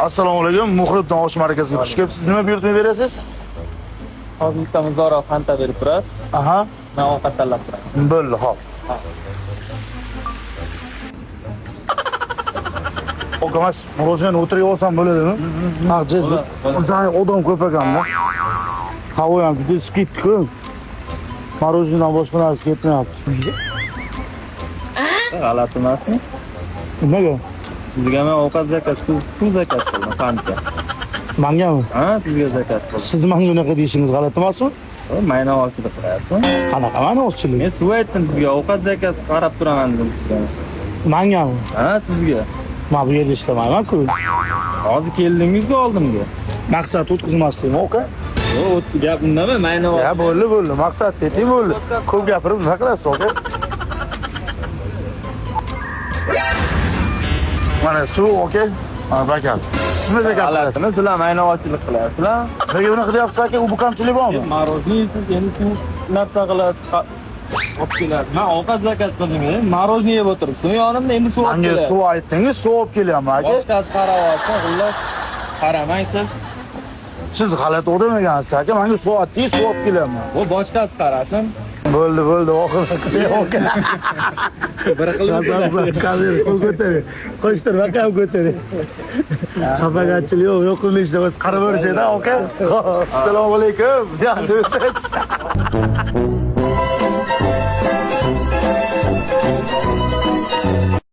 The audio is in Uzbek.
Assalomu alaykum. Muhriddin osh markaziga xush kelibsiz. Nima buyurtma berasiz? Hozir bitta muzora fanta berib turasiz. Aha. Men ovqat tanlab turaman. Bo'ldi, hop. Okamas, murojani o'tirib olsam bo'ladimi? Ha, jez. Bizning odam ko'p ekan-da. Havo ham juda isib ketdi-ku. Morojidan boshqa narsa ketmayapti. G'alati emasmi? Nimaga? Sizga men ovqat zakaz, suv zakaz qildim fanta. Mangami? Ha, sizga zakaz qildim. Siz menga unaqa deyishingiz g'alati emasmi? Mayna olib qilyapsizmi? Qanaqa ma'nosizlik? Men suv aytdim sizga, ovqat zakaz qarab turaman dedim sizga. Mangami? Ha, sizga. Men bu yerda ishlamayman-ku. Hozir keldingizku oldimga. Maqsad o'tkazmaslikmi, oka? Yo'q, gap undami? Mayna olib. Ya bo'ldi. Maqsad deting bo'ldi. Ko'p gapirib nima qilasiz, oka? Mana suv, oka? Mana bakal. Nima zakaz qilasiz? G'alatimi? Sizlar mayna olchilik qilyapsizlar. Nega unaqa deyapsiz aka? U kamchilik bormi? Marojni yeysiz, endi suv narsa qilasiz. Olib kelasiz. Men ovqat zakaz qildim, marojni yeb o'tiribsiz. Yonimda endi suv olib Menga kelasiz. suv aytdingiz, suv olib kelyapman aka. Boshqasi qarayapsa, xullas qaramang siz. Siz g'alati odam ekansiz aka. Menga suv aytdingiz, suv olib kelyapman. Bu boshqasi qarasin. Bo'ldi, oxirida aka. Bir qilib Ko'tari. Qo'shtir vakam ko'tari. Xafagarchilik yo'q qilishda o'z qarab o'rishadi aka. Assalomu alaykum. Yaxshimisiz?